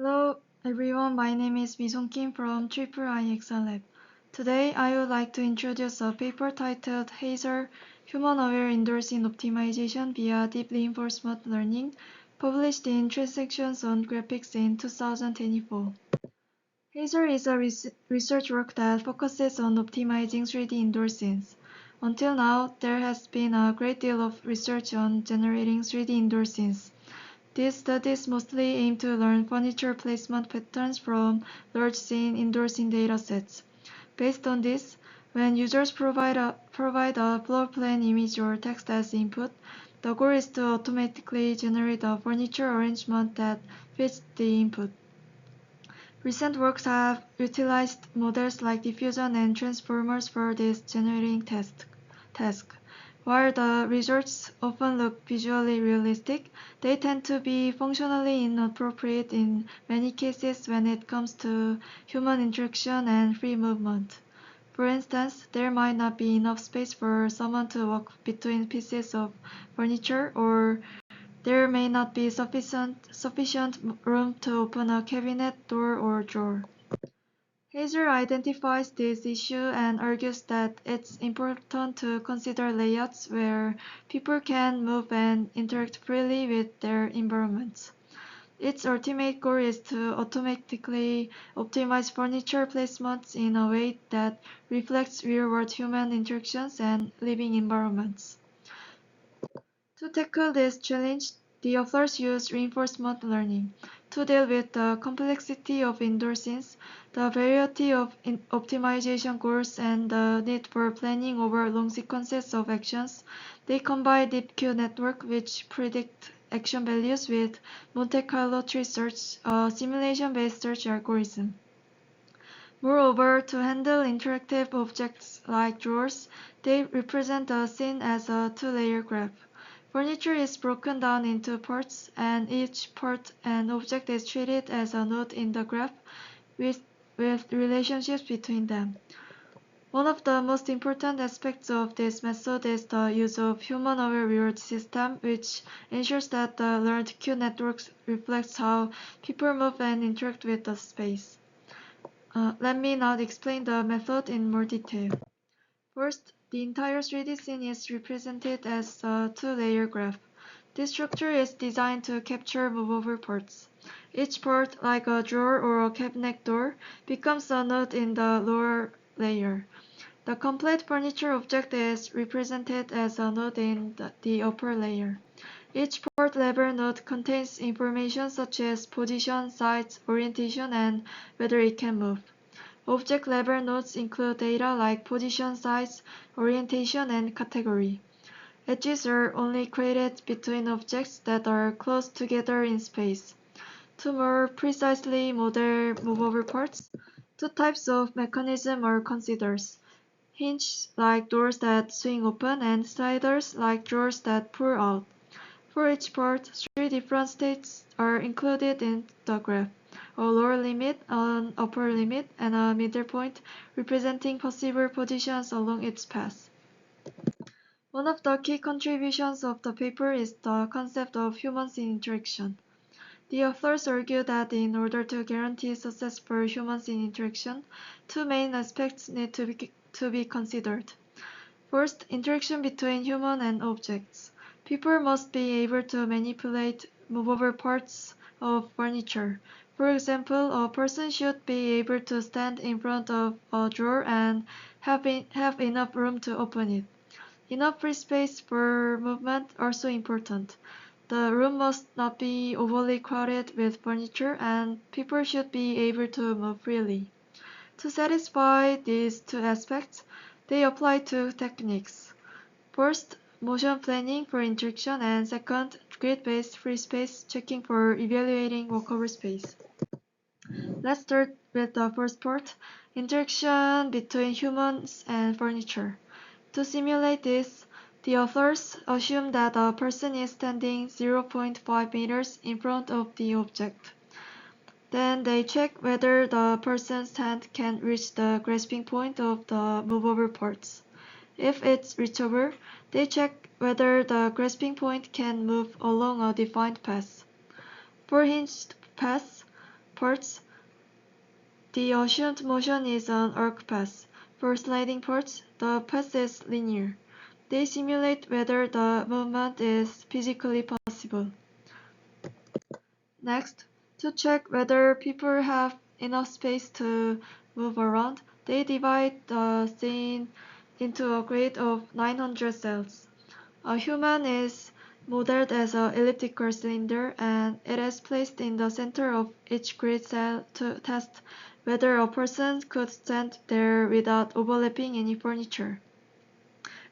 Hello everyone, my name is Mi-sung Kim from Triple IXL Lab. Today I would like to introduce a paper titled HAZER Human-Aware Endorsing Optimization via Deep Reinforcement Learning, published in Transactions on Graphics in 2024. HAZER is a research work that focuses on optimizing 3D indoor scenes. Until now, there has been a great deal of research on generating 3D indoor scenes. These studies mostly aim to learn furniture placement patterns from large scene indoor scene datasets. Based on this, when users provide a floor plan image or text as input, the goal is to automatically generate a furniture arrangement that fits the input. Recent works have utilized models like diffusion and transformers for this generating task. While the results often look visually realistic, they tend to be functionally inappropriate in many cases when it comes to human interaction and free movement. For instance, there might not be enough space for someone to walk between pieces of furniture, or there may not be sufficient room to open a cabinet door or drawer. HAZER identifies this issue and argues that it's important to consider layouts where people can move and interact freely with their environments. Its ultimate goal is to automatically optimize furniture placements in a way that reflects real-world human interactions and living environments. To tackle this challenge, the authors use reinforcement learning to deal with the complexity of indoor scenes, the variety of optimization goals, and the need for planning over long sequences of actions. They combine DeepQ network, which predict action values, with Monte Carlo tree search, a simulation-based search algorithm. Moreover, to handle interactive objects like drawers, they represent the scene as a two-layer graph. Furniture is broken down into parts, and each part and object is treated as a node in the graph with relationships between them. One of the most important aspects of this method is the use of human-aware reward system, which ensures that the learned Q network reflects how people move and interact with the space. Let me now explain the method in more detail. First, the entire 3D scene is represented as a two-layer graph. This structure is designed to capture moveable parts. Each part, like a drawer or a cabinet door, becomes a node in the lower layer. The complete furniture object is represented as a node in the upper layer. Each port level node contains information such as position, size, orientation, and whether it can move. Object level nodes include data like position, size, orientation, and category. Edges are only created between objects that are close together in space. To more precisely model movable parts, two types of mechanism are considered: hinges like doors that swing open, and sliders like drawers that pull out. For each part, three different states are included in the graph: a lower limit, an upper limit, and a middle point, representing possible positions along its path. One of the key contributions of the paper is the concept of human-scene interaction. The authors argue that in order to guarantee successful human-scene interaction, two main aspects need to be considered. First, interaction between human and objects. People must be able to manipulate movable parts of furniture. For example, a person should be able to stand in front of a drawer and have enough room to open it. Enough free space for movement also important. The room must not be overly crowded with furniture, and people should be able to move freely. To satisfy these two aspects, they apply two techniques. First, motion planning for interaction, and second, grid-based free space checking for evaluating walkable space. Let's start with the first part, interaction between humans and furniture. To simulate this, the authors assume that a person is standing 0.5 meters in front of the object. Then they check whether the person's hand can reach the grasping point of the movable parts. If it's reachable, they check whether the grasping point can move along a defined path. For hinged paths, parts, the assumed motion is an arc path. For sliding parts, the path is linear. They simulate whether the movement is physically possible. Next, to check whether people have enough space to move around, they divide the scene into a grid of 900 cells. A human is modeled as an elliptical cylinder, and it is placed in the center of each grid cell to test whether a person could stand there without overlapping any furniture.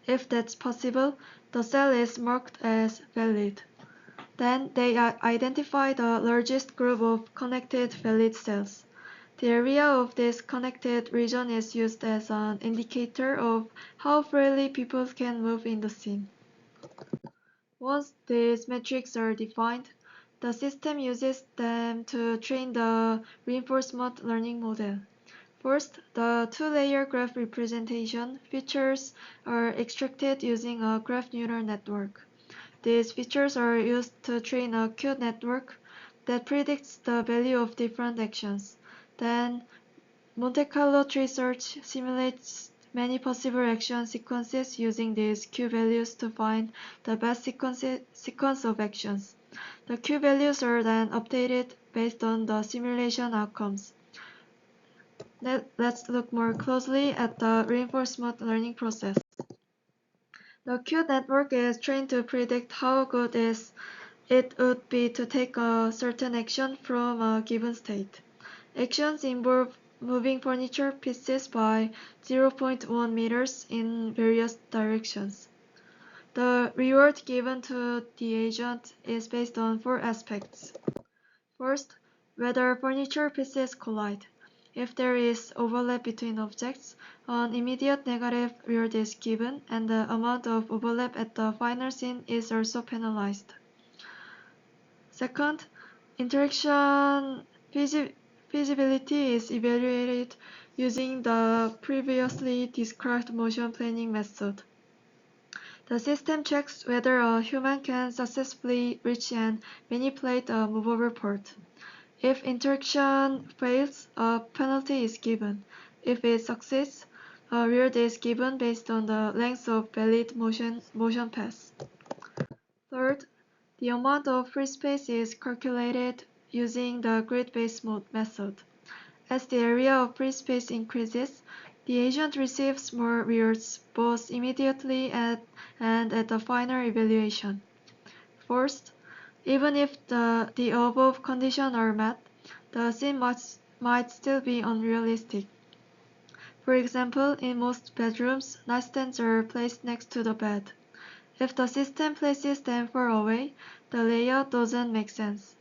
If that's possible, the cell is marked as valid. Then they identify the largest group of connected valid cells. The area of this connected region is used as an indicator of how freely people can move in the scene. Once these metrics are defined, the system uses them to train the reinforcement learning model. First, the two-layer graph representation features are extracted using a graph neural network. These features are used to train a Q network that predicts the value of different actions. Then, Monte Carlo tree search simulates many possible action sequences using these Q values to find the best sequence of actions. The Q values are then updated based on the simulation outcomes. Let's look more closely at the reinforcement learning process. The Q network is trained to predict how good it would be to take a certain action from a given state. Actions involve moving furniture pieces by 0.1 meters in various directions. The reward given to the agent is based on four aspects. First, whether furniture pieces collide. If there is overlap between objects, an immediate negative reward is given, and the amount of overlap at the final scene is also penalized. Second, interaction feasibility is evaluated using the previously described motion planning method. The system checks whether a human can successfully reach and manipulate a movable part. If interaction fails, a penalty is given. If it succeeds, a reward is given based on the length of valid motion paths. Third, the amount of free space is calculated using the grid-based method. As the area of free space increases, the agent receives more rewards both immediately and at the final evaluation. Fourth, even if the above conditions are met, the scene might still be unrealistic. For example, in most bedrooms, nightstands are placed next to the bed. If the system places them far away, the layout doesn't make sense.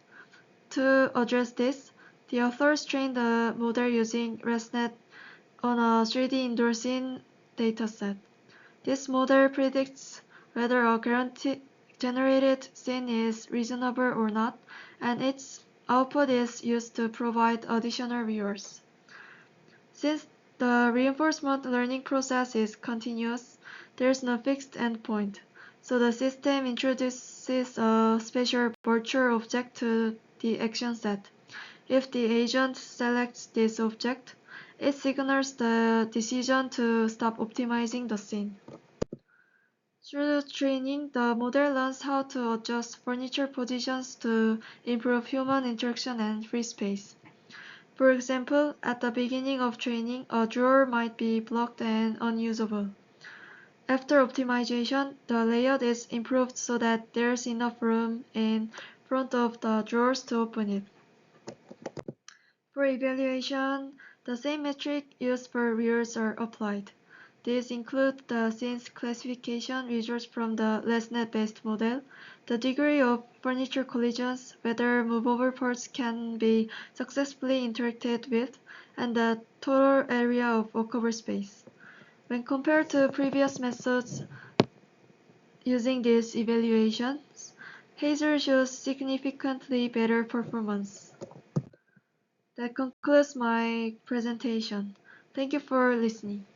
To address this, the authors trained the model using ResNet on a 3D indoor scene dataset. This model predicts whether a generated scene is reasonable or not, and its output is used to provide additional rewards. Since the reinforcement learning process is continuous, there is no fixed endpoint, so the system introduces a special virtual object to the action set. If the agent selects this object, it signals the decision to stop optimizing the scene. Through training, the model learns how to adjust furniture positions to improve human interaction and free space. For example, at the beginning of training, a drawer might be blocked and unusable. After optimization, the layout is improved so that there's enough room in front of the drawers to open it. For evaluation, the same metric used for rewards are applied. These include the scene's classification results from the ResNet-based model, the degree of furniture collisions, whether movable parts can be successfully interacted with, and the total area of walkable space. When compared to previous methods using these evaluations, Hazel shows significantly better performance. That concludes my presentation. Thank you for listening.